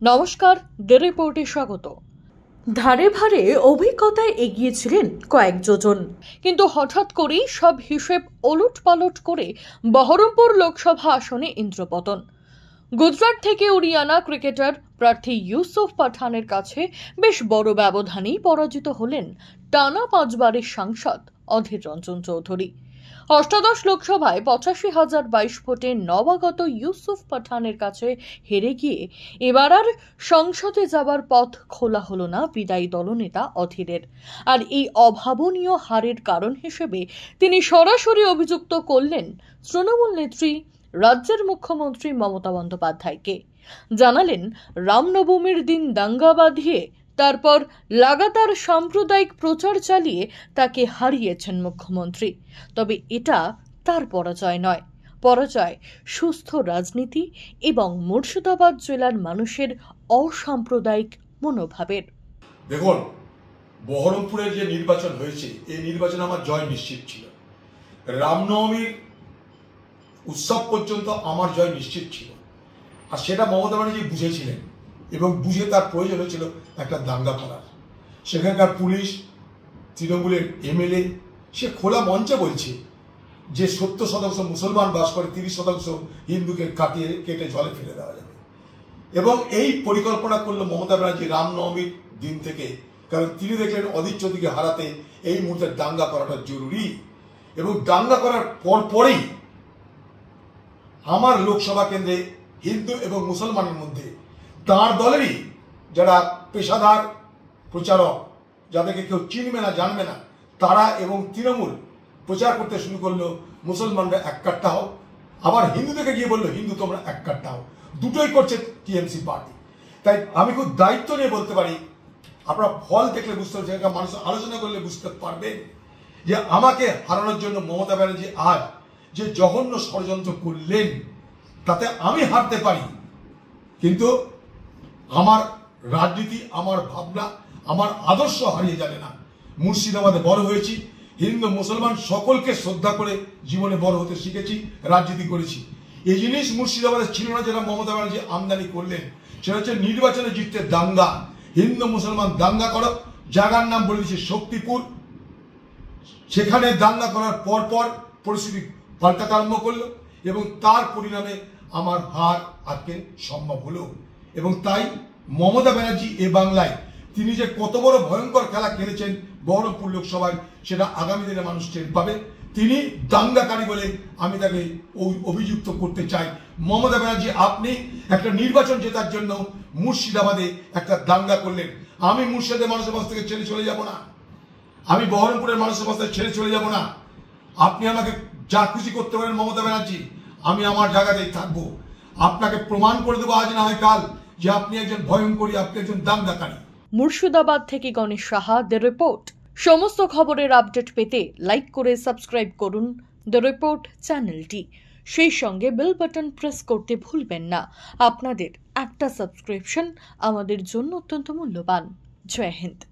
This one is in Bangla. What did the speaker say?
নমস্কার, দ্য রিপোর্টে স্বাগত। ধারে ভারে অভিজ্ঞতায় এগিয়েছিলেন কয়েক যোজন, কিন্তু হঠাৎ করেই সব হিসেব ওলটপালট করে বহরমপুর লোকসভা আসনে ইন্দ্রপতন। গুজরাট থেকে উড়িয়ানা ক্রিকেটার প্রার্থী ইউসুফ পাঠানের কাছে বেশ বড় ব্যবধানেই পরাজিত হলেন টানা 5 বারের সাংসদ অধীর রঞ্জন চৌধুরী। অষ্টাদশ লোকসভায় 85,022 ভোটে নবাগত ইউসুফ পাঠানের কাছে হেরে গিয়ে এবার আর সংসদে যাবার পথ খোলা হলো না বিদায়ী দলনেতা অধীরের। আর এই অভাবনীয় হারের কারণ হিসেবে তিনি সরাসরি অভিযুক্ত করলেন তৃণমূল নেত্রী রাজ্যের মুখ্যমন্ত্রী মমতা বন্দ্যোপাধ্যায়কে। জানালেন, রামনবমীর দিন দাঙ্গা বাঁধিয়ে তারপর লাগাতার সাম্প্রদায়িক প্রচার চালিয়ে তাকে হারিয়েছেন মুখ্যমন্ত্রী। তবে এটা তার পরাজয় নয়, পরাজয় সুস্থ রাজনীতি এবং মুর্শিদাবাদ জেলার মানুষের অসাম্প্রদায়িক মনোভাবের। দেখুন, বহরমপুরের যে নির্বাচন হয়েছে, এই নির্বাচনে আমার জয় নিশ্চিত ছিল। রামনবমীর উৎসব পর্যন্ত আমার জয় নিশ্চিত ছিল, আর সেটা মমতা ব্যানার্জি বুঝেছিলেন এবং বুঝে তার প্রয়োজন হয়েছিল একটা দাঙ্গা করার। সেখানকার পুলিশ, তৃণমূলের এমএলএ, সে খোলা মঞ্চে বলছে যে 70% মুসলমান বাস করে, 30% হিন্দুকে কেটে জলে ফেলে দেওয়া যাবে। এবং এই পরিকল্পনা করলো মমতা ব্যানার্জি রামনবমীর দিন থেকে, কারণ তিনি দেখলেন অধীর চৌধুরীকে হারাতে এই মুহূর্তে দাঙ্গা করাটা জরুরি। এবং দাঙ্গা করার পরেই আমার লোকসভা কেন্দ্রে হিন্দু এবং মুসলমানের মধ্যে তাঁর দলেরই যারা পেশাদার প্রচারক, যাদেরকে কেউ চিনবে না জানবে না, তারা এবং তৃণমূল প্রচার করতে শুরু করলো মুসলমানরা এক কাট্টা হও, আবার হিন্দুদেরকে গিয়ে বললো হিন্দু তোমরা এক কাট্টা হও। দুটোই করছে টিএমসি পার্টি। তাই আমি খুব দায়িত্ব নিয়ে বলতে পারি, আপনারা ফল দেখলে বুঝতে পারছেন, মানুষ আলোচনা করলে বুঝতে পারবেন যে আমাকে হারানোর জন্য মমতা ব্যানার্জি আজ যে জঘন্য ষড়যন্ত্র করলেন, তাতে আমি হারতে পারি, কিন্তু আমার রাজনীতি, আমার ভাবনা, আমার আদর্শ হারিয়ে যাবে না। মুর্শিদাবাদে বড় হয়েছি, হিন্দু মুসলমান সকলকে শ্রদ্ধা করে জীবনে বড় হতে শিখেছি, রাজনীতি করেছি। এই জিনিস মুর্শিদাবাদে ছিল না, যেটা মমতা ব্যানার্জি আমদানি করলেন। সেটা হচ্ছে নির্বাচনে জিততে দাঙ্গা, হিন্দু মুসলমান দাঙ্গা করো। জায়গার নাম বলে দিচ্ছে শক্তিপুর। সেখানে দাঙ্গা করার পর পরিস্থিতি পাল্টাতে আরম্ভ করলো এবং তার পরিণামে আমার হার আজকে সম্ভব হলো। এবং তাই মমতা ব্যানার্জি এ বাংলায় তিনি যে কত বড় ভয়ঙ্কর খেলা খেলেছেন বহরমপুর লোকসভায়, সেটা আগামী দিনে মানুষ টের পাবে। তিনি দাঙ্গাকারী বলে আমি তাকে অভিযুক্ত করতে চাই। মমতা ব্যানার্জি, আপনি একটা নির্বাচন জেতার জন্য মুর্শিদাবাদে একটা দাঙ্গা করলেন। আমি মুর্শিদাবাদের মানুষের কাছ থেকে ছেড়ে চলে যাব না, আমি বহরমপুরের মানুষের কাছ থেকে ছেড়ে চলে যাব না। আপনি আমাকে যা খুশি করতে পারেন মমতা ব্যানার্জি, আমি আমার জায়গাতেই থাকবো। আপনাকে প্রমাণ করে দেবো আজ না হয় কাল যে আপনি একজন ভয়ঙ্করী, আপনি একজন দাঙ্গাকারী। মুর্শিদাবাদ থেকে গণেশ সাহা, দ্য রিপোর্ট। সমস্ত খবরের আপডেট পেতে লাইক করে সাবস্ক্রাইব করুন দ্য রিপোর্ট চ্যানেলটি। সেই সঙ্গে বেল বাটন প্রেস করতে ভুলবেন না। আপনাদের একটা সাবস্ক্রিপশন আমাদের জন্য অত্যন্ত মূল্যবান। জয় হিন্দ।